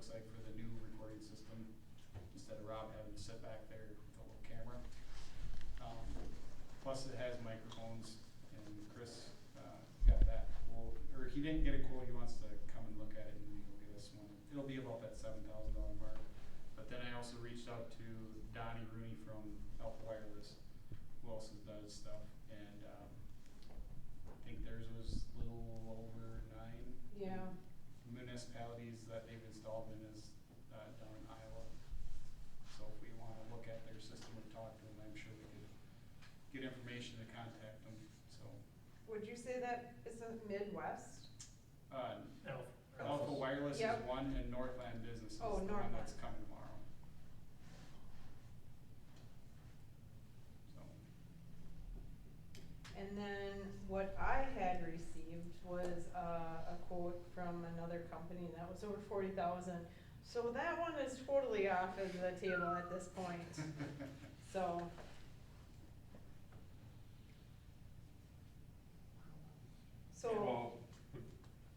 looks like for the new recording system, instead of Rob having to sit back there with a little camera. Plus it has microphones, and Chris got that quote, or he didn't get a quote, he wants to come and look at it and he'll get us one. It'll be about that $7,000 mark. But then I also reached out to Donnie Rooney from Alpha Wireless, who else does stuff, and I think theirs was a little over 9 municipalities that they've installed in is down in Iowa. So if we want to look at their system or talk to them, I'm sure we could get information to contact them. So Would you say that is a Midwest? Alpha Wireless is one, and Northland Business is the one that's coming tomorrow. So. And then what I had received was a quote from another company that was over 40,000. So that one is totally off of the table at this point. So. Well,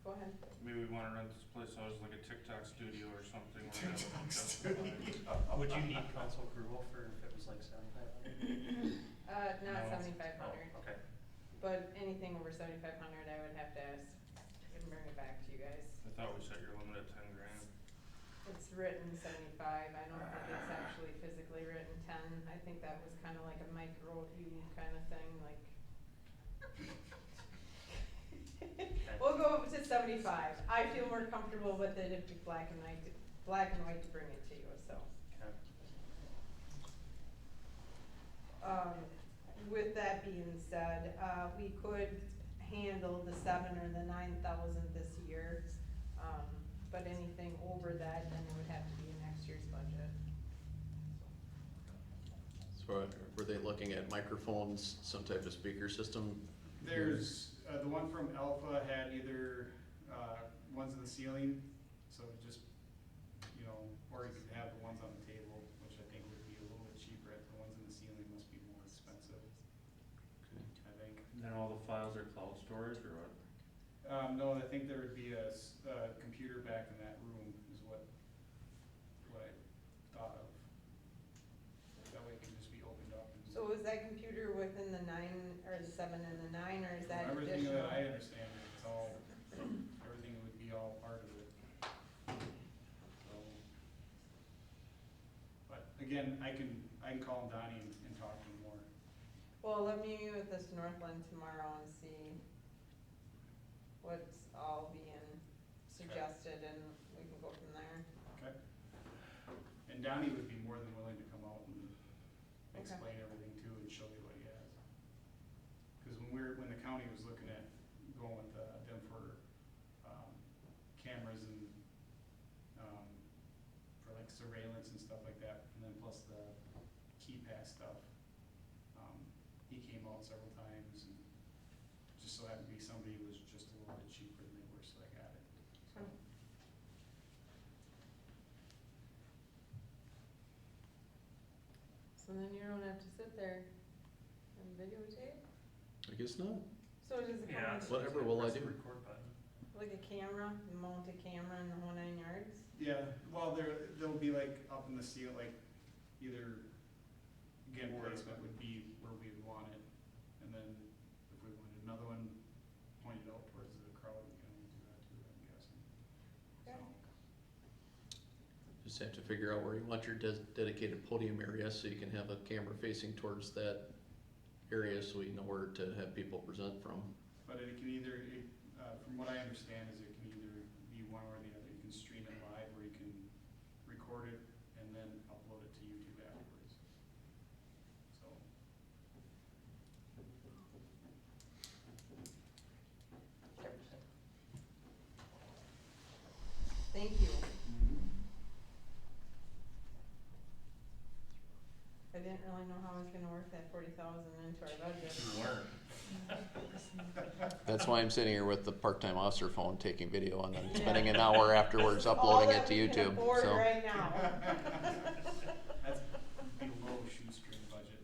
go ahead. maybe we wanna rent this place out as like a TikTok studio or something. TikTok studio. Would you need council approval for if it was like 7,500? Not No. 7,500. Oh, okay. But anything over 7,500, I would have to ask and bring it back to you guys. I thought we set your limit at 10 grand. It's written 75. I don't think it's actually physically written 10. I think that was kind of like a micro you kind of thing, like. We'll go up to 75. I feel more comfortable with it if it's black and white to bring it to you. So. Okay. With that being said, we could handle the 7,000 or the 9,000 this year, but anything over that, then it would have to be in next year's budget. So were they looking at microphones, some type of speaker system? There's the one from Alpha had either ones in the ceiling, so just or you could have the ones on the table, which I think would be a little bit cheaper. The ones in the ceiling must be more expensive. I think. Then all the files are cloud storage or what? No, I think there would be a computer back in that room is what I thought of. That way it can just be opened up. And So is that computer within the 9 or the 7 and the 9, or is that from everything additional? that I understand, it's all everything would be all part of it. So, but again, I can call Donnie and talk to him more. Well, let me meet with this Northland tomorrow and see what's all being suggested, and we can go from there. Okay. And Donnie would be more than willing to come out and Okay. explain everything too and show you what he has. Because when the county was looking at going with them for cameras and for like surveillance and stuff like that, and then plus the key pass stuff, he came out several times and just so happened to be somebody who was just a little bit cheaper than they were, so I got it. So. Okay. So then you don't have to sit there and videotape? I guess not. So does it come with Whatever will I Press the do? record button. like a camera, mount a camera in the whole 9 yards? Yeah, well, they'll be like up in the ceiling, like either, again, placement would be where we would want it. And then if we wanted another one pointed out towards the crowd, we can do that too, I'm guessing. Okay. So, Just have to figure out where you want your dedicated podium area so you can have a camera facing towards that area so we know where to have people present from. but it can either, from what I understand, is it can either be one or the other. You can stream it live or you can record it and then upload it to YouTube afterwards. So. Thank you. I didn't really know how I was gonna work that 40,000 into our budget. Learn. That's why I'm sitting here with the part-time officer phone taking video and then spending an hour afterwards uploading it to YouTube. All that we can afford So right now. That's below shoestring budget.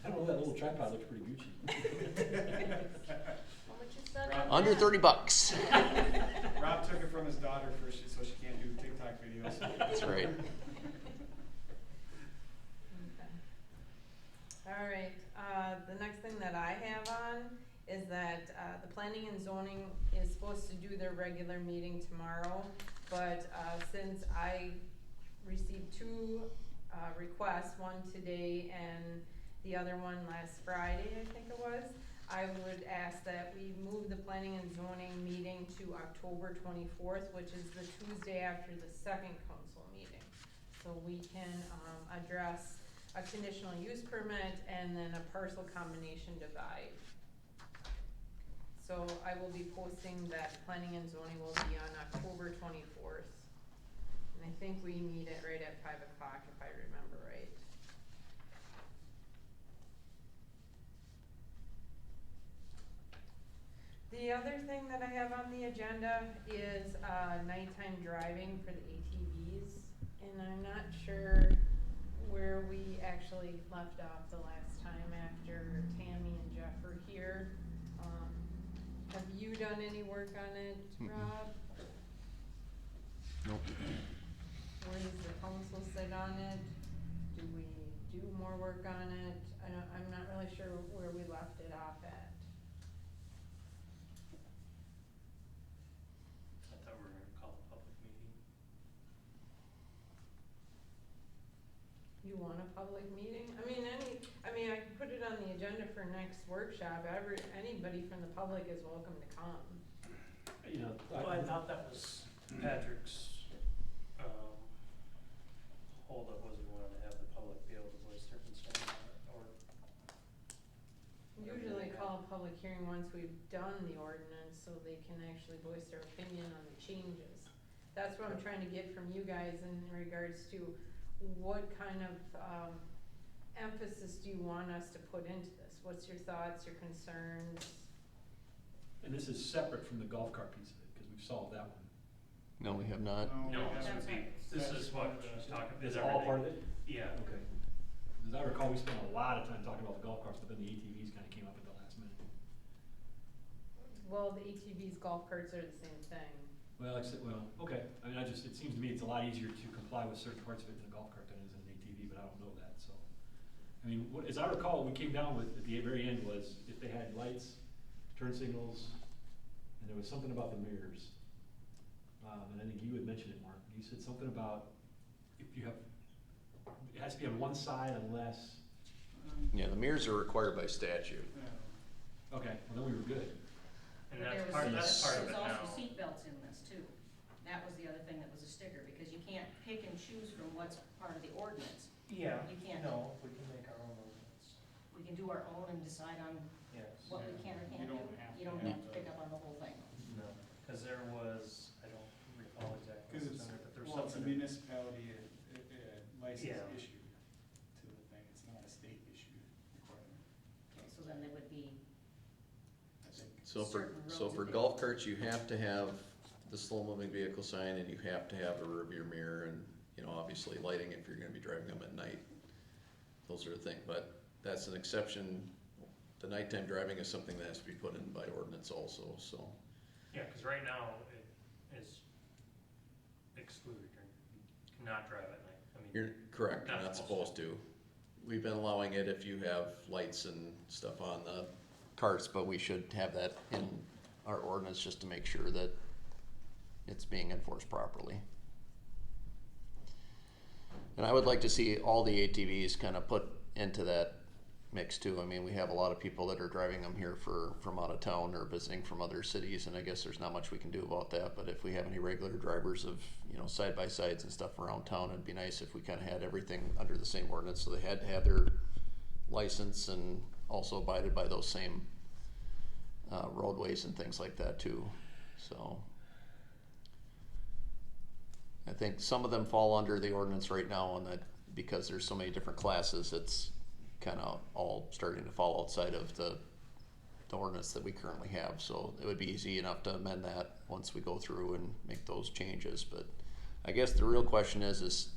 I don't know, that little tripod looks pretty Gucci. How much you spend on under that? $30. Rob took it from his daughter first, so she can't do TikTok videos. That's right. Okay. All right, the next thing that I have on is that, the planning and zoning is supposed to do their regular meeting tomorrow, but, since I received two, requests, one today and the other one last Friday, I think it was, I would ask that we move the planning and zoning meeting to October 24th, which is the Tuesday after the second council meeting. So we can, address a conditional use permit and then a parcel combination divide. So I will be posting that planning and zoning will be on October 24th. And I think we meet it right at 5 o'clock if I remember right. The other thing that I have on the agenda is, nighttime driving for the ATVs. And I'm not sure where we actually left off the last time after Tammy and Jeff were here. Have you done any work on it, Rob? Nope. Where does the council sit on it? Do we do more work on it? I'm not really sure where we left it off at. I thought we were gonna call a public meeting. You want a public meeting? I can put it on the agenda for next workshop. Anybody from the public is welcome to come. You know, Well, I thought that was Patrick's, holdup was we wanted to have the public be able to voice their concerns on it, or. Usually call a public hearing once we've done the ordinance, so they can actually voice their opinion on the changes. That's what I'm trying to get from you guys in regards to what kind of, emphasis do you want us to put into this? What's your thoughts, your concerns? and this is separate from the golf cart piece of it, because we've solved that one. No, we have not. No, we this haven't. would be, this is what she's talking about. Is all part of it? Yeah. Okay. As I recall, we spent a lot of time talking about the golf carts, but then the ATVs kinda came up at the last minute. Well, the ATVs, golf carts are the same thing. Well, okay, I mean, it seems to me it's a lot easier to comply with certain parts of it than a golf cart than it is an ATV, but I don't know that, so. I mean, as I recall, what we came down with at the very end was if they had lights, turn signals, and there was something about the mirrors. And I think you had mentioned it, Mark, you said something about if you have, it has to be on one side unless, Yeah, the mirrors are required by statute. okay, well then we were good. And But that's there part, was- that's part of it There's now. also seatbelts in this too. That was the other thing that was a sticker, because you can't pick and choose from what's part of the ordinance. Yeah, You can't. no, we can make our own ordinance, We can do our own and decide on yes. what we can or You can't do. don't have You to don't have have to the- pick up on the whole thing. No, cause there was, I don't recall exactly Cause what's it's, under, but there's well, it's a something. municipality, license Yeah. issued to the thing, it's not a state issued requirement, Okay, so then they would be, I think. So for, Certain so roads for that they- golf carts, you have to have the slow moving vehicle sign and you have to have a rear view mirror and, you know, obviously lighting if you're gonna be driving them at night. Those are the things, but that's an exception. The nighttime driving is something that has to be put in by ordinance also, so. Yeah, cause right now it is excluded, you cannot drive at night, I mean. You're correct, you're Not not supposed supposed to. We've been allowing it if you have lights and stuff on the carts, but we should have that in our ordinance just to make sure that it's being enforced properly. And I would like to see all the ATVs kind of put into that mix too. I mean, we have a lot of people that are driving them here from out of town or visiting from other cities, and I guess there's not much we can do about that, but if we have any regular drivers of, you know, side-by-sides and stuff around town, it'd be nice if we kind of had everything under the same ordinance, so they had to have their license and also abided by those same roadways and things like that too, so. I think some of them fall under the ordinance right now, and that because there's so many different classes, it's kind of all starting to fall outside of the ordinance that we currently have. So it would be easy enough to amend that once we go through and make those changes. But I guess the real question is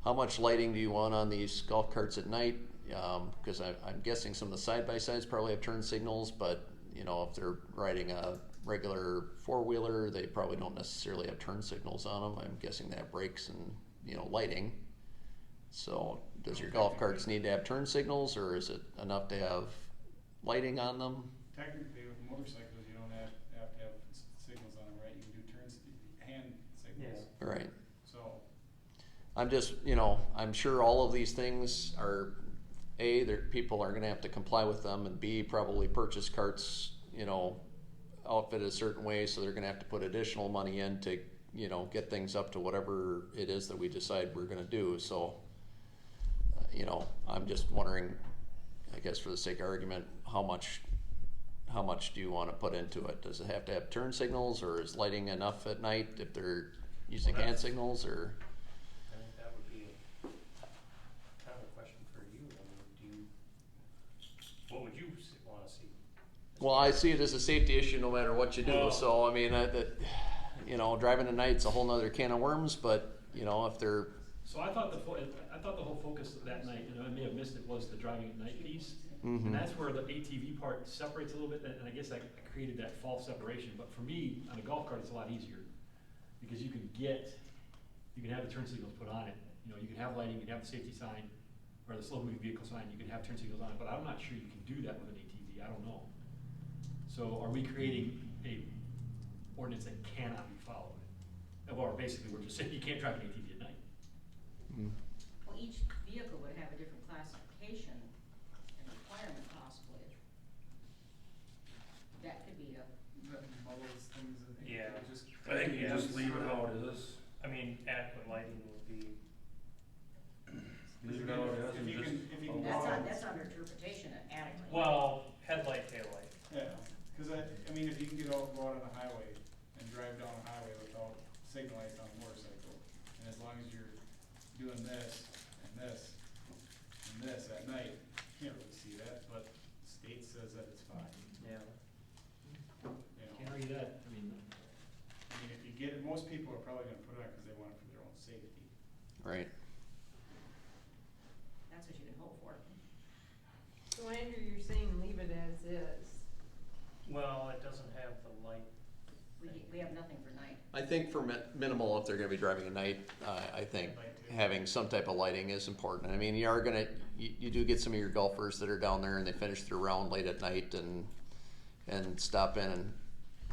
how much lighting do you want on these golf carts at night? Because I'm guessing some of the side-by-sides probably have turn signals, but you know, if they're riding a regular four-wheeler, they probably don't necessarily have turn signals on them. I'm guessing they have brakes and, you know, lighting. So does your golf carts need to have turn signals, or is it enough to have lighting on them? Technically, with motorcycles, you don't have to have signals on them, right? You can do hand signals. Right. So, I'm just, you know, I'm sure all of these things are, A, that people are gonna have to comply with them, and B, probably purchase carts, you know, outfitted a certain way, so they're gonna have to put additional money in to, you know, get things up to whatever it is that we decide we're gonna do, so, you know, I'm just wondering, I guess for the sake of argument, how much do you wanna put into it? Does it have to have turn signals, or is lighting enough at night if they're using Well, hand that's- signals, or? I think that would be kind of a question for you. I mean, what would you wanna see? Well, I see it as a safety issue no matter what you do, Well- so, I mean, you know, driving at night's a whole nother can of worms, but, you know, if they're, So I thought the whole focus of that night, and I may have missed it, was the driving at night piece. Mhm. And that's where the ATV part separates a little bit, and I guess I created that false separation. But for me, on a golf cart, it's a lot easier, because you can have the turn signals put on it. You know, you can have lighting, you can have the safety sign, or the slow moving vehicle sign, you can have turn signals on it, but I'm not sure you can do that with an ATV, I don't know. So are we creating a ordinance that cannot be followed? Or basically, we're just saying you can't drive an ATV at night. Mm. Well, each vehicle would have a different classification and requirement possibly. That could be a, that muddles things, I think. Yeah. It just- I think you Yeah. just leave it how it is. I mean, adequate lighting would be, Leave it how it is If and you just. can, if you can. that's under interpretation of adequate. well, headlight, taillight. Yeah, cause I mean, if you can go out on the highway and drive down the highway without signal lights on a motorcycle, and as long as you're doing this and this and this at night, you can't really see that, but state says that it's fine, Yeah. you Can't know? argue that, I mean, If you get, most people are probably gonna put it on because they want it for their own safety. Right. That's what you can hope for. So Andrew, you're saying leave it as is. Well, it doesn't have the light. We have nothing for night. I think for minimal, if they're gonna be driving at night, I think having some type of lighting is important. I mean, you do get some of your golfers that are down there and they finish their round late at night and stop in and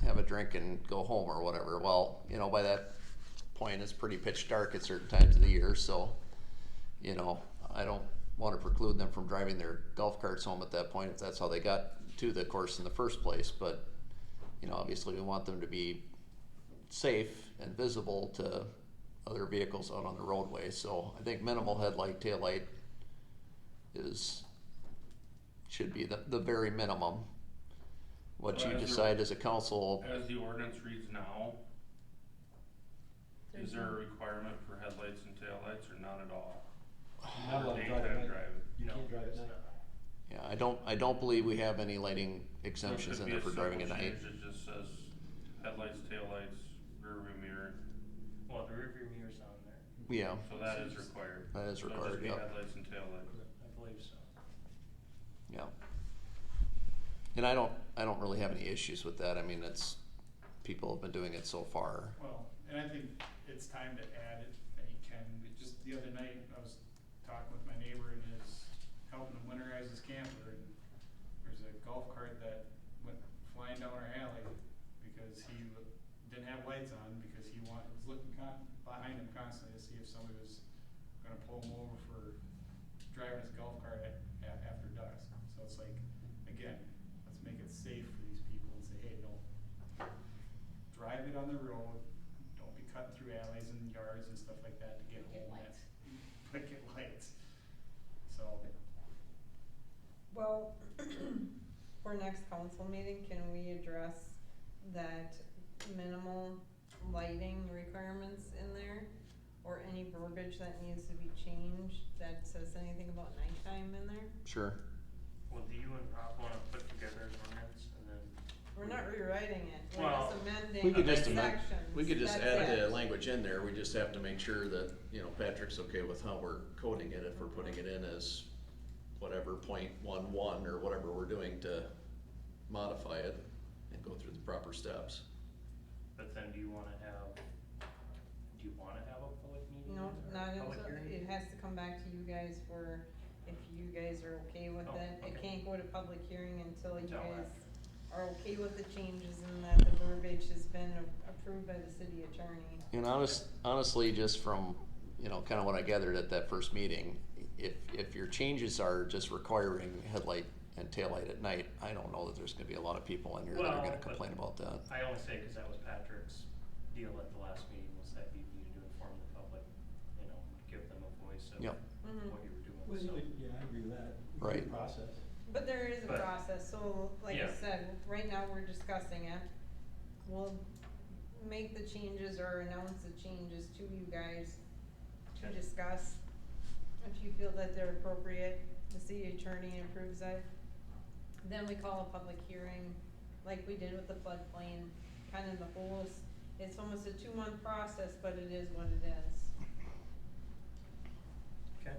have a drink and go home or whatever. Well, you know, by that point, it's pretty pitch dark at certain times of the year, so, you know, I don't wanna preclude them from driving their golf carts home at that point if that's how they got to the course in the first place, but, you know, obviously we want them to be safe and visible to other vehicles out on the roadway, so I think minimal headlight, taillight should be the very minimum. What So you as a- decide as a council, As the ordinance reads now, is there a requirement for headlights and taillights or none at all? you're not allowed to Daytime drive at night. driving. You No, can't drive at it's night. not. yeah, I don't believe we have any lighting exemptions So in it there could for be a driving at simple night. change that just says headlights, taillights, rear view mirror, Well, the rear view mirror's on there. Yeah, so that is required. that is So it'll required, just be yeah. headlights and taillights. I believe so. Yeah. And I don't really have any issues with that. I mean, people have been doing it so far. Well, and I think it's time to add it, that you can, just the other night, I was talking with my neighbor and helping him winterize his camper, and there's a golf cart that went flying down our alley because he didn't have lights on, because he was looking behind him constantly to see if somebody was gonna pull him over for driving his golf cart after dusk. So it's like, again, let's make it safe for these people and say, hey, don't drive it on the road, don't be cutting through alleys and yards and stuff like that to get Get home. lights. But get lights. So, Well, for next council meeting, can we address that minimal lighting requirements in there? Or any verbiage that needs to be changed that says anything about nighttime in there? Sure. Well, do you and Rob wanna put together an ordinance and then? We're not rewriting it, we're Well, just amending We could the just amend, sections. we could just That's add it. the language in there. We just have to make sure that, you know, Patrick's okay with how we're coding it, if we're putting it in as whatever .11 or whatever we're doing to modify it. and go through the proper steps. But then do you wanna have a public meeting? No, or not public until, hearing? it has to come back to you guys for, if you guys are okay with Oh, it. It okay. can't go to public hearing until you Until guys after. are okay with the changes and that the verbiage has been approved by the city attorney. And honestly, just from, you know, kinda what I gathered at that first meeting, if your changes are just requiring headlight and taillight at night, I don't know that there's gonna be a lot of people in here that are Well, gonna but complain about that. I only say, cause that was Patrick's deal at the last meeting, was that you needed to inform the public, you know, give them a voice of Yep. Mhm. what you were doing, Well, so. yeah, I agree with that. Right. Process. But there is a But- process, so like I Yeah. said, right now we're discussing it. We'll make the changes or announce the changes to you guys to Okay. discuss. If you feel that they're appropriate, the city attorney approves it. Then we call a public hearing, like we did with the floodplain, kind of the whole, it's almost a 2-month process, but it is what it is. Okay.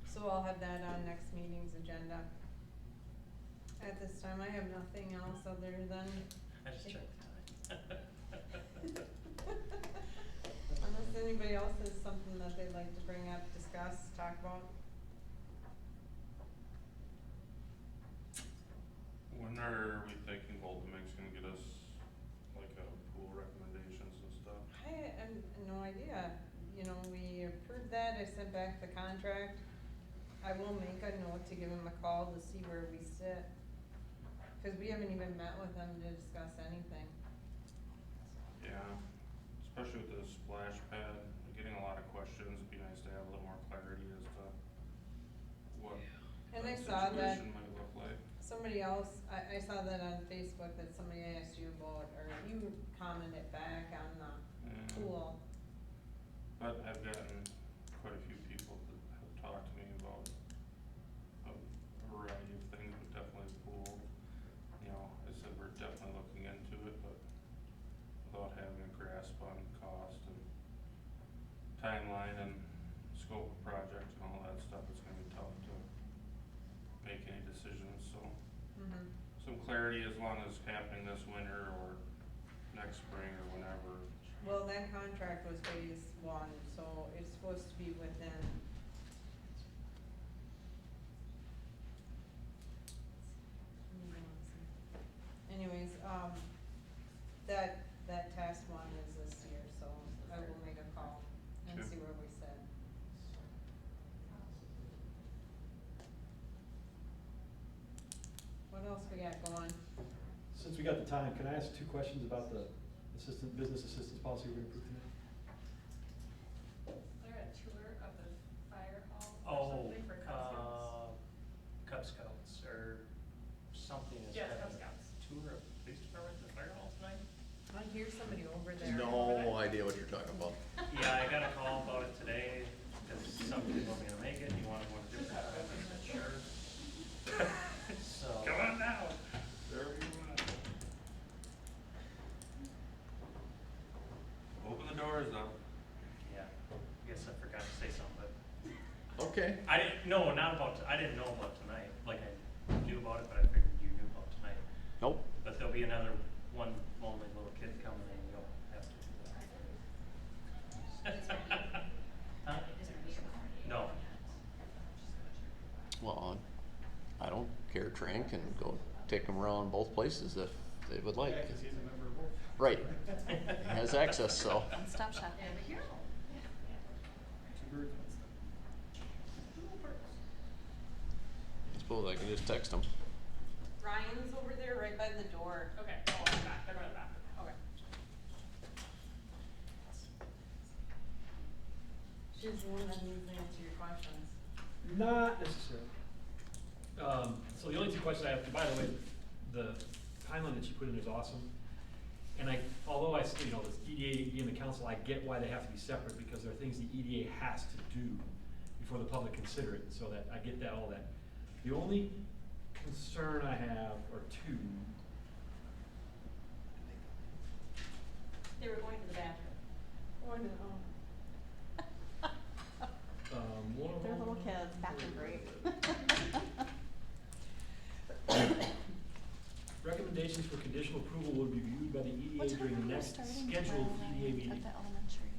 So I'll have that on next meeting's agenda. At this time, I have nothing else other than, I just checked. unless anybody else has something that they'd like to bring up, discuss, talk about. When are we thinking Golden Mix gonna get us like a pool recommendations and stuff? I have no idea, you know, we approved that, I sent back the contract. I will make a note to give him a call to see where we sit. Cause we haven't even met with him to discuss anything. Yeah, especially with the splash pad, we're getting a lot of questions, it'd be nice to have a little more clarity as to what And I that saw that situation might look like. somebody else, I saw that on Facebook that somebody asked you about, or you commented back on the Yeah. pool. But I've gotten quite a few people that have talked to me about a variety of things, but definitely the pool. You know, I said we're definitely looking into it, but without having a grasp on cost and timeline and scope of project and all that stuff, it's gonna be tough to make any decisions, so. Mhm. Some clarity as long as happening this winter or next spring or whenever. Well, that contract was phase 1, so it's supposed to be within. Anyways, that task 1 is this year, so I will make a call and Okay. see where we sit. What else we got going? Since we got the time, can I ask 2 questions about the business assistance policy we're gonna approve tonight? They're a tour of the fire hall or Oh, something for Cub Scouts. Cub Scouts or something is Yes, having Cub a Scouts. tour of the police department at the fire hall tonight? I hear somebody over there. No idea what you're talking about. Yeah, I got a call about it today, cause some people wasn't gonna make it, you wanna go to different time, I said, sure. So. Come on now. There you want. Open the doors though. Yeah, I guess I forgot to say something, but Okay. I didn't, no, not about, I didn't know about tonight, like I knew about it, but I figured you knew about tonight. Nope. But there'll be another one lonely little kid coming in, you'll have to do that. Huh? No, Well, I don't care, Trank can go take them around both places if they would like. Yeah, 'cause he's a member of both. Right. He has access, so. One-stop shop. There we go. Two birds, one stone. I suppose I can just text him. Ryan's over there right by the door. Okay, oh, in the back, they're going to the bathroom, okay. She's the one that needs to answer your questions. Not necessarily. So the only 2 questions I have, by the way, the timeline that you put in is awesome. And although you know, this EDA and the council, I get why they have to be separate, because there are things the EDA has to do before the public consider it, so that, I get that, all that. The only concern I have are 2. They were going to the bathroom. Oh, no. One of They're them- little kids, bathroom break. recommendations for conditional approval will be reviewed by the What EDA time during are the you next starting scheduled tomorrow EDA night meeting. at the elementary?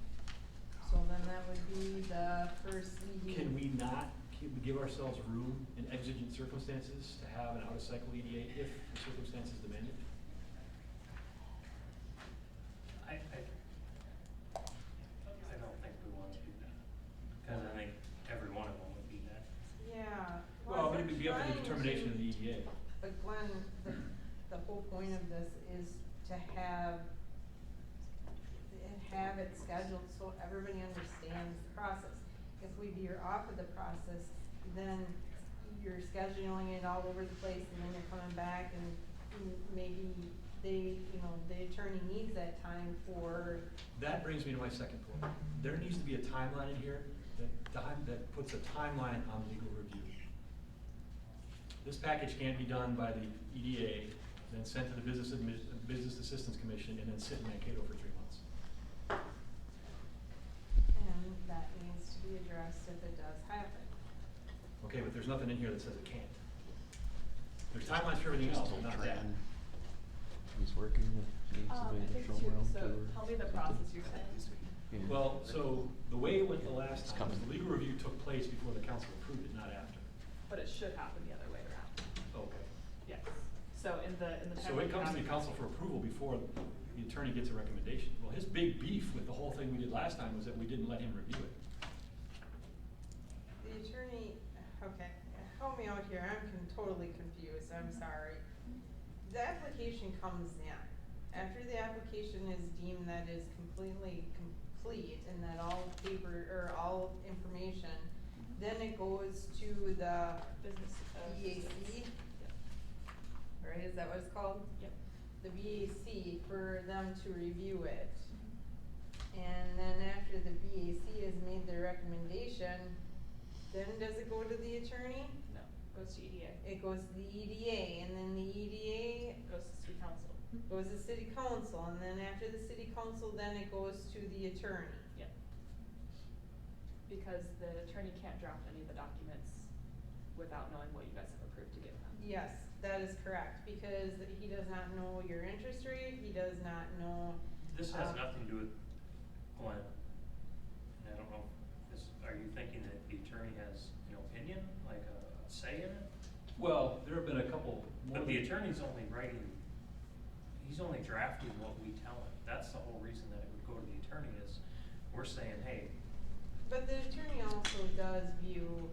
So then that would be the first EDA. Can we not give ourselves room in exigent circumstances to have an out-of-cycle EDA if the circumstances demand it? I don't think we wanna do that, cause I think every one of them would be that. Yeah. Well, we're it would be up to the trying determination of to- the E EDA. But Glenn, the whole point of this is to have it scheduled so everybody understands the process. If we veer off of the process, then you're scheduling it all over the place and then you're coming back and maybe the attorney needs that time for, That brings me to my second point. There needs to be a timeline in here that puts a timeline on legal review. This package can't be done by the EDA, then sent to the Business Assistance Commission, and then sit in Mankato for 3 months. and that needs to be addressed if it does happen. Okay, but there's nothing in here that says it can't. There's timelines for everything else, but not that. He's working, needs I think too, so tell me the process you're saying. Well, so the way it went the last It's time, was coming. the legal review took place before the council approved it, not after. But it should happen the other way around, Okay. yes. So in the time. So that it you comes to have- the council for approval before the attorney gets a recommendation. Well, his big beef with the whole thing we did last time was that we didn't let him review it. The attorney, okay, help me out here, totally confused, I'm sorry. The application comes in. After the application is deemed that is completely complete and that all paper, or all information, then it goes to the Business. BAC, Yep. right, is that what it's called? Yep. The BAC for them to review it. And then after the BAC has made their recommendation, then does it go to the attorney? No, goes to EDA, It goes to the EDA, and then the EDA goes to city council. goes to city council, and then after the city council, then it goes to the attorney. Yep. Because the attorney can't draft any of the documents without knowing what you guys have approved to give them. Yes, that is correct, because he does not know your interest rate, he does not know, This has nothing to do with Glenn. And I don't know, are you thinking that the attorney has an opinion, like a say in it? Well, there have been a couple more. But the attorney's only writing, he's only drafting what we tell him. That's the whole reason that it would go to the attorney is, we're saying, hey, but the attorney also does view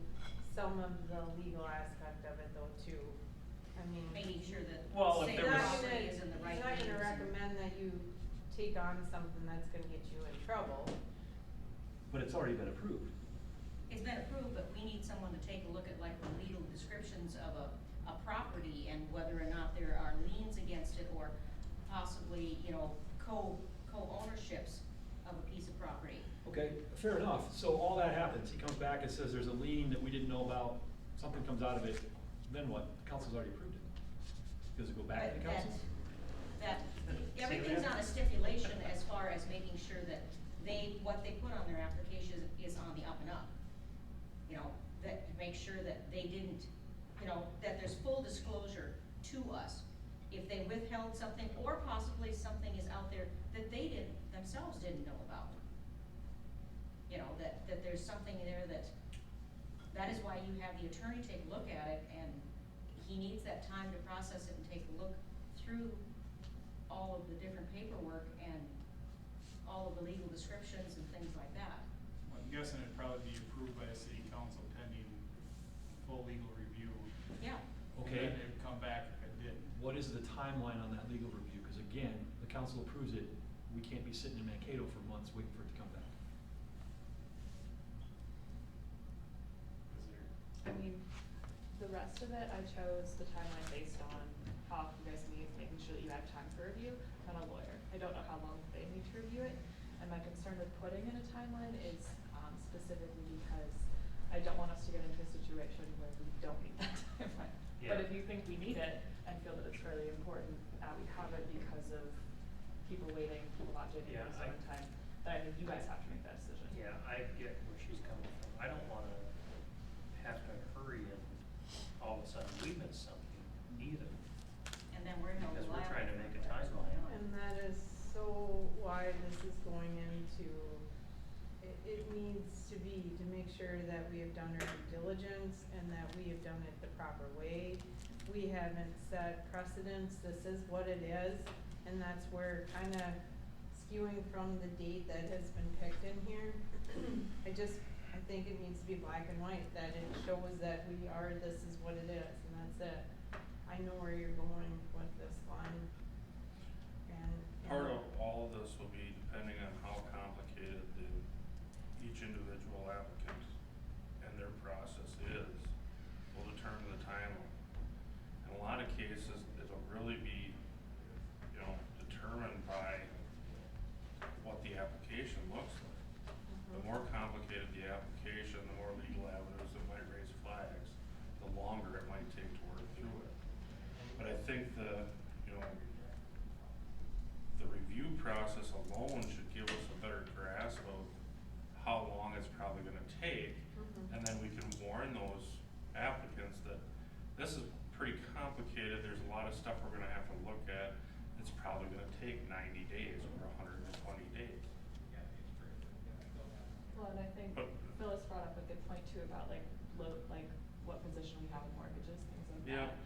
some of the legal aspect of it though too. I mean. Making sure that, Well, if say, He's the there was- not property gonna, is in the right he's not names gonna and- recommend that you take on something that's gonna get you in trouble. But it's already been approved. It's been approved, but we need someone to take a look at like the legal descriptions of a property and whether or not there are liens against it or possibly, co-ownerships of a piece of property. Okay, fair enough. So all that happens. He comes back and says there's a lien that we didn't know about, something comes out of it, then what? The council's already approved it. Does it go back to the But council? Everything's on a stipulation as far as making sure that what they put on their application is on the up and up. That to make sure that they didn't, that there's full disclosure to us. If they withheld something or possibly something is out there that they themselves didn't know about. That there's something there that is why you have the attorney take a look at it, and he needs that time to process it and take a look through all of the different paperwork and all of the legal descriptions and things like that. I'm guessing it'd probably be approved by the city council pending full legal review. Yeah. Okay. And then it'd come back if it didn't. What is the timeline on that legal review? Because again, the council approves it, we can't be sitting in Mankato for months waiting for it to come back. Is there, I mean, the rest of it, I chose the timeline based on how you guys meet, making sure that you have time for review, not a lawyer. I don't know how long they need to review it, and my concern with putting in a timeline is specifically because I don't want us to get into a situation where we don't need that timeline. Yeah. But if you think we need it and feel that it's fairly important, we have it because of people waiting, people not taking Yeah, a certain time, then I think you guys have to make that decision. yeah, I get where she's coming from. I don't wanna have to hurry and all of a sudden we miss something either. And then we're held Because we're to, it needs to be, to make sure that we have done our due diligence and that we have done it the proper way. We haven't set precedents, this is what it is, and that's where kinda skewing from the date that has been picked in here. I think it needs to be black and white, that it shows that this is what it is, and that's it. I know where you're going with this line, and. Part of all of this will be depending on how complicated each individual applicant and their process is, will determine the timeline. In a lot of cases, it'll really be, determined by what the application looks like. The more complicated the application, the more legal avenues that might raise flags, the longer it might take to work through it. But I think the review process alone should give us a better grasp of how long it's probably gonna take. And then we can warn those applicants that this is pretty complicated, there's a lot of stuff we're gonna have to look at. It's probably gonna take 90 days or 120 days. Well, and I think But- Phyllis brought up a good point too about like what position we have in mortgages, things like Yeah. that.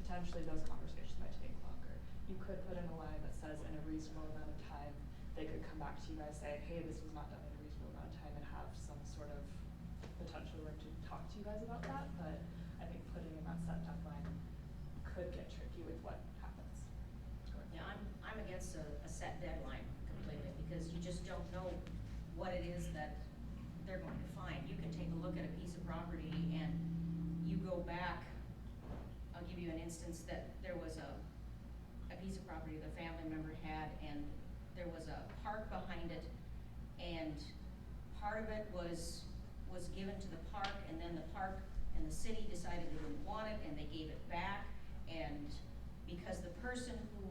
Potentially those conversations might take longer. You could put in a line that says in a reasonable amount of time, they could come back to you guys, say, hey, this was not done in a reasonable amount of time, and have some sort of potential room to talk to you guys about that, but I think putting in that set deadline could get tricky with what happens. Yeah, I'm against a set deadline completely, because you just don't know what it is that they're going to find. You can take a look at a piece of property and you go back, I'll give you an instance that there was a piece of property the family member had, and there was a park behind it, and part of it was given to the park, and then the park and the city decided they didn't want it, and they gave it back, and because the person who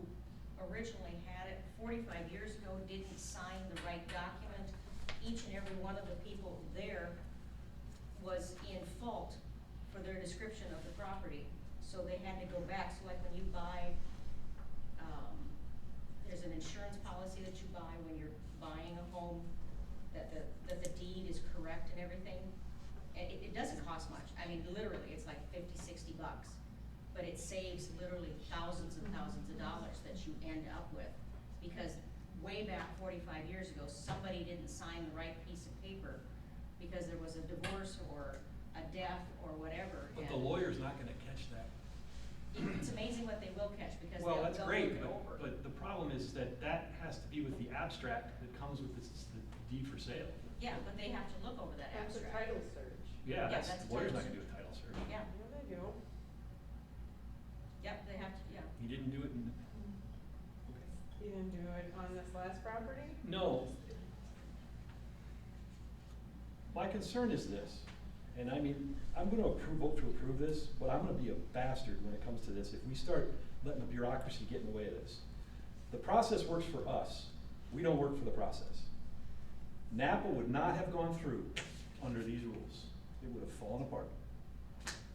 originally had it 45 years ago didn't sign the right document, each and every one of the people there was in fault for their description of the property. So they had to go back. So like when you buy, there's an insurance policy that you buy when you're buying a home, that the deed is correct and everything. It doesn't cost much. I mean, literally, it's like $50, $60, but it saves literally thousands and thousands of dollars that you end up with, because way back 45 years ago, somebody didn't sign the right piece of paper because there was a divorce or a death or whatever. But the and lawyer's not gonna catch that. It's amazing what they will catch, because Well, they'll that's look great, it over. but the problem is that has to be with the abstract that comes with the deed for sale. Yeah, but they have to look over that That's a abstract. title search. Yeah, Yeah, that's, that's the lawyer's not title gonna do a title search. Yeah, Yeah, they do. yep, they have to, yeah. He didn't do it in, You didn't do it on this last property? no. My concern is this, and I mean, I'm gonna vote to approve this, but I'm gonna be a bastard when it comes to this if we start letting the bureaucracy get in the way of this. The process works for us, we don't work for the process. Napa would not have gone through under these rules, it would have fallen apart.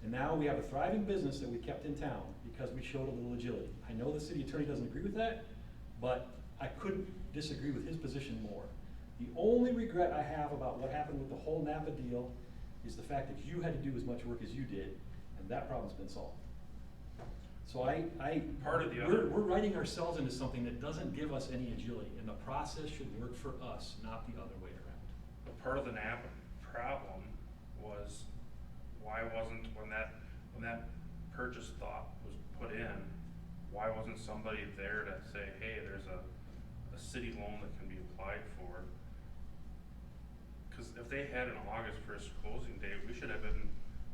And now we have a thriving business that we kept in town because we showed a little agility. I know the city attorney doesn't agree with that, but I couldn't disagree with his position more. The only regret I have about what happened with the whole Napa deal is the fact that you had to do as much work as you did, and that problem's been solved. So we're writing ourselves into something that doesn't give us any agility, and the process should work for us, not the other way around. But part of the Napa problem was, why wasn't, when that purchase thought was put in, why wasn't somebody there to say, hey, there's a city loan that can be applied for? Cause if they had an August 1st closing date, we should have been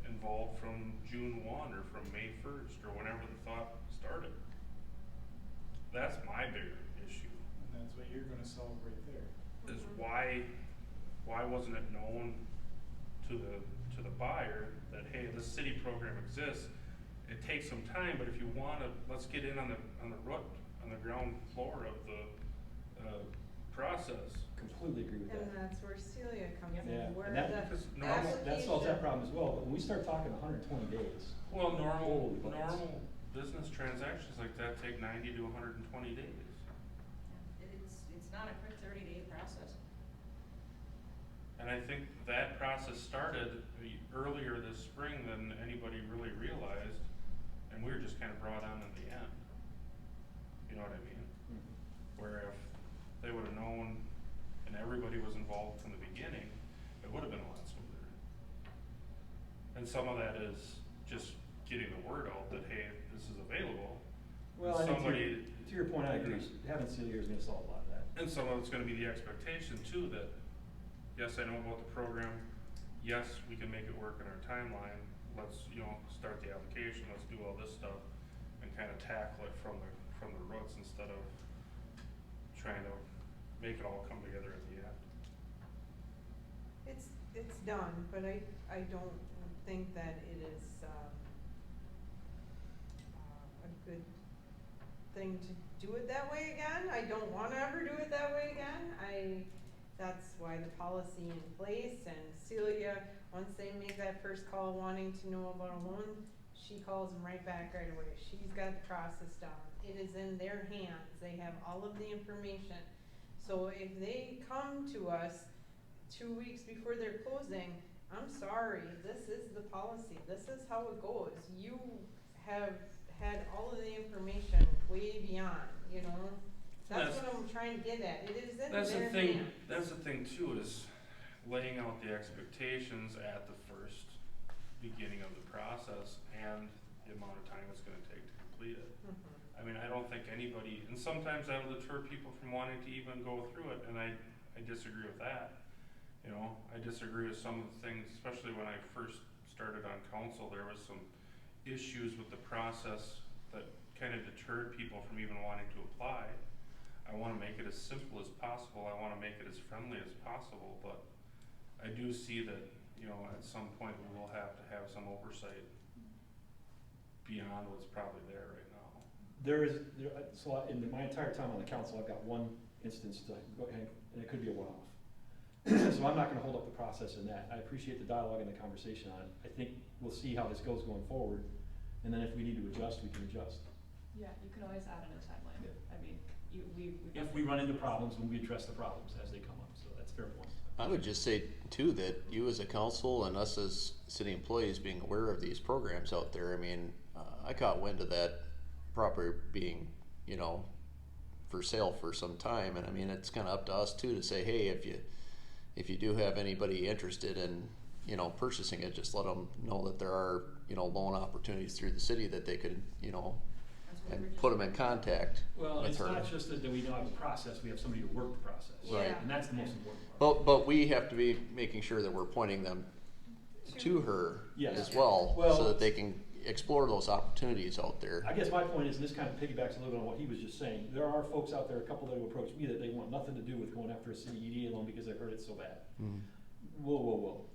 involved from June 1 or from May 1st or whenever the thought started. That's my bigger issue. And that's what you're gonna solve right there. Is why wasn't it known to the buyer that, hey, this city program exists? It takes some time, but if you wanna, let's get in on the ground floor of the process. Completely agree with that. And that's where Celia comes Yeah, in, where and that- the Because normal- That solves that application- problem as well, but when we start talking 120 days, Well, Holy buckets. normal business transactions like that take 90 to 120 days. It's not a quick 30-day process. And I think that process started earlier this spring than anybody really realized, and we were just kind of brought on in the end. You know what I mean? Where if they would have known and everybody was involved from the beginning, it would have been a lot smoother. And some of that is just getting the word out that, hey, this is available. Well, I think Somebody, to your point, I agree, having Celia is gonna solve a lot of that. and some of it's gonna be the expectation too, that, yes, I know about the program, yes, we can make it work in our timeline, let's, start the application, let's do all this stuff, and kinda tackle it from the roots instead of trying to make it all come together at the end. It's done, but I don't think that it is, a good thing to do it that way again. I don't wanna ever do it that way again. That's why the policy in place, and Celia, once they make that first call wanting to know about a loan, she calls them right back right away. She's got the process down. It is in their hands. They have all of the information. So if they come to us 2 weeks before they're closing, I'm sorry, this is the policy. This is how it goes. You have had all of the information way beyond, That's what I'm trying to get at. It is in their hands. That's the thing too, is laying out the expectations at the first beginning of the process and the amount of time it's gonna take to complete it. I mean, I don't think anybody, and sometimes that'll deter people from wanting to even go through it, and I disagree with that. I disagree with some of the things, especially when I first started on council, there was some issues with the process that kind of deterred people from even wanting to apply. I wanna make it as simple as possible, I wanna make it as friendly as possible, but I do see that, at some point we will have to have some oversight beyond what's probably there right now. So in my entire time on the council, I've got one instance to go ahead, and it could be a one-off. So I'm not gonna hold up the process in that. I appreciate the dialogue and the conversation on it. I think we'll see how this goes going forward, and then if we need to adjust, we can adjust. Yeah, you can always add in a timeline. Yeah. I mean, we. If we run into problems, when we address the problems as they come up, so that's a fair point. I would just say too that you as a council and us as city employees being aware of these programs out there, I mean, I caught wind of that property being, for sale for some time, and I mean, it's kinda up to us too to say, hey, if you do have anybody interested in, purchasing it, just let them know that there are, loan opportunities through the city that they could, and put them in contact Well, with it's her. not just that we don't have a process, we have somebody to work the process. Right. And that's the most important part. But we have to be making sure that we're pointing them to her Yes. as well, Well- so that they can explore those opportunities out there. I guess my point is, and this kind of piggybacks a little bit on what he was just saying, there are folks out there, a couple that have approached me, that they want nothing to do with going after a city EDA loan because they've heard it so bad. Mm. Whoa.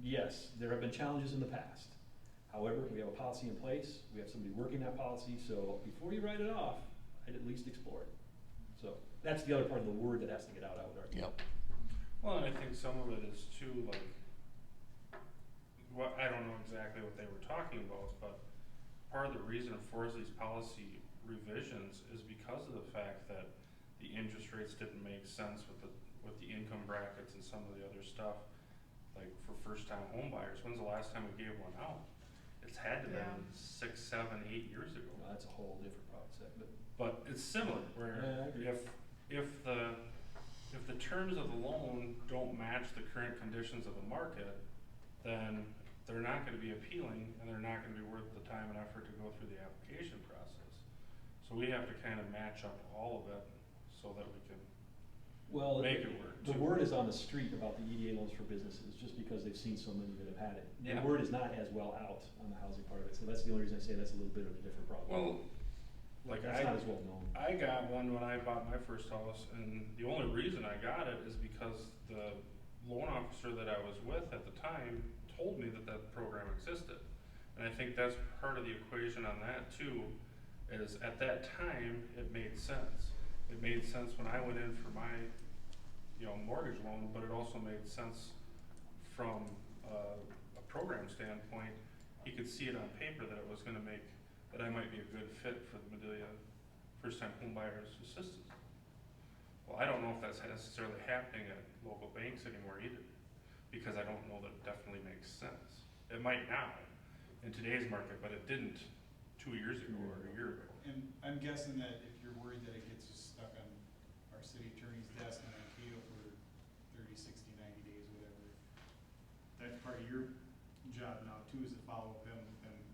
Yes, there have been challenges in the past. However, we have a policy in place, we have somebody working that policy, so before you write it off, I'd at least explore it. So that's the other part of the word that has to get out, I would argue. Yep. Well, and I think some of it is too, like, I don't know exactly what they were talking about, but part of the reason for these policy revisions is because of the fact that the interest rates didn't make sense with the income brackets and some of the other stuff, like for first-time home buyers. When's the last time we gave one out? It's had to Yeah. been 6, 7, 8 years ago. Well, that's a whole different process, but But it's similar, where Yeah, I agree. if the terms of the loan don't match the current conditions of the market, then they're not gonna be appealing, and they're not gonna be worth the time and effort to go through the application process. So we have to kind of match up all of it so that we can well, make it work. the too. word is on the street about the EDA loans for businesses, just because they've seen so many that have had it. Yeah. The word is not as well out on the housing part of it, so that's the only reason I say that's a little bit of a different problem. Well, like That's not as well known. I got one when I bought my first house, and the only reason I got it is because the loan officer that I was with at the time told me that that program existed. And I think that's part of the equation on that too, is at that time, it made sense. It made sense when I went in for my, mortgage loan, but it also made sense from a program standpoint. He could see it on paper that it was gonna make, that I might be a good fit for the Medelia First-Time Home Buyers Assistance. Well, I don't know if that's necessarily happening at local banks anymore either. because I don't know that it definitely makes sense. It might now, in today's market, but it didn't 2 years ago or a year ago. And I'm guessing that if you're worried that it gets just stuck on our city attorney's desk in Mankato for 30, 60, 90 days, whatever, that's part of your job now too, is to follow up him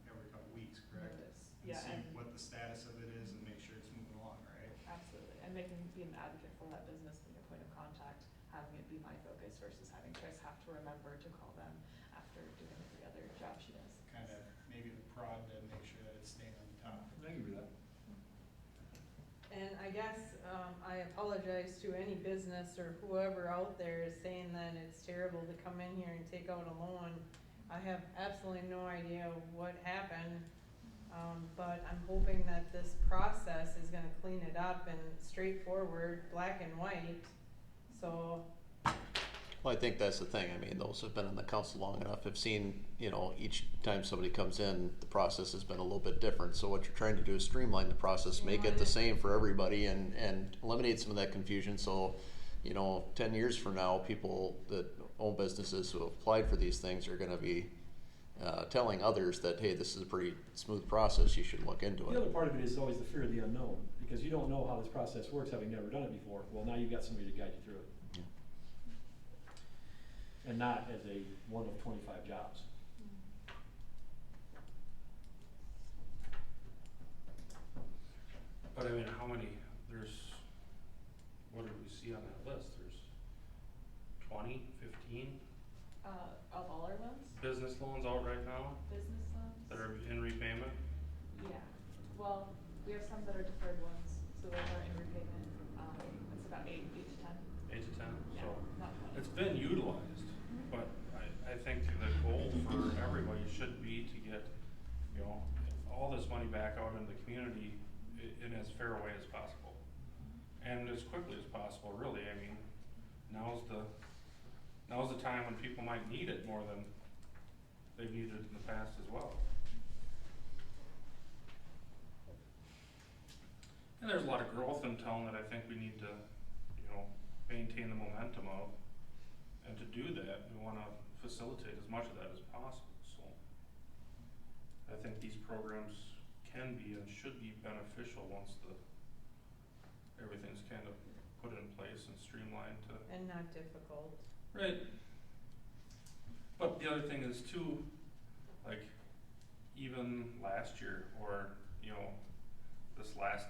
every couple weeks, correct? Yeah, And see and- what the status of it is and make sure it's moving along, right? Absolutely, and be an advocate for that business, being a point of contact, having it be my focus versus having Chris have to remember to call them after doing every other job she does. Kind of maybe the prod to make sure that it's staying on the top. I agree with that. And I guess, I apologize to any business or whoever out there is saying that it's terrible to come in here and take out a loan. I have absolutely no idea what happened, but I'm hoping that this process is gonna clean it up and straightforward, black and white, so. Well, I think that's the thing. I mean, those who've been in the council long enough have seen, you know, each time somebody comes in, the process has been a little bit different. So what you're trying to do is streamline the process, make it the same for everybody and eliminate some of that confusion. So, you know, 10 years from now, people that own businesses who have applied for these things are gonna be telling others that, hey, this is a pretty smooth process, you should look into The other it. part of it is always the fear of the unknown, because you don't know how this process works, having never done it before. Well, now you've got somebody to guide you through it. Yeah. And not as a one of 25 jobs. But I mean, how many, what did we see on that list? There's 20, 15 Of all our loans, business loans out right now business loans? that are in repayment? Yeah, well, we have some that are deferred ones, so those are in repayment, it's about 8 to 10. 8 to 10, Yeah, so not 20. it's been utilized, but I think the goal for everybody should be to get, you know, all this money back out in the community in as fair a way as possible. And as quickly as possible, really. I mean, now's the time when people might need it more than they've needed it in the past as well. And there's a lot of growth in town that I think we need to, you know, maintain the momentum of. And to do that, we wanna facilitate as much of that as possible, so. I think these programs can be and should be beneficial once everything's kind of put in place and streamlined to. And not difficult. Right. But the other thing is too, like, even last year, or, you know, this last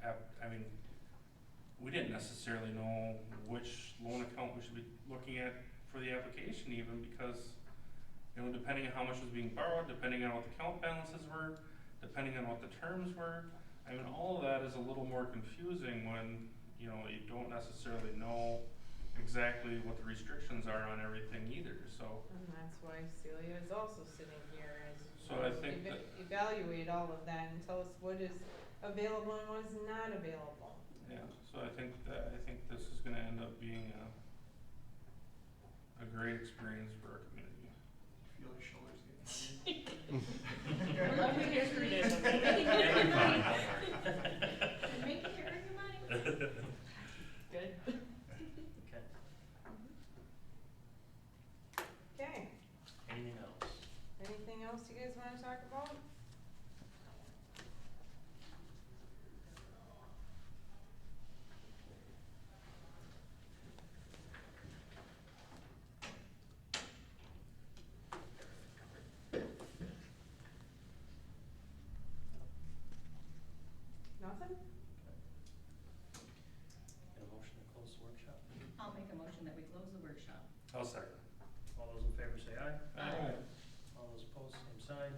I mean, we didn't necessarily know which loan account we should be looking at for the application even, because, you know, depending on how much was being borrowed, depending on what the account balances were, depending on what the terms were, I mean, all of that is a little more confusing when, you know, you don't necessarily know exactly what the restrictions are on everything either, so. And that's why Celia is also sitting here and So I think that. evaluate all of that and tell us what is available and what is not available. Yeah, so I think this is gonna end up being a great experience for our community. Feel your shoulders getting We're only here 3 days, okay? You're fine. You're making you earn your money. Good. Okay, Okay, anything else? anything else you guys wanna talk about? Nothing? Get a motion to close the workshop? I'll make a motion that we close the workshop. I'll second. All those in favor say aye. Aye. All those opposed, same sign.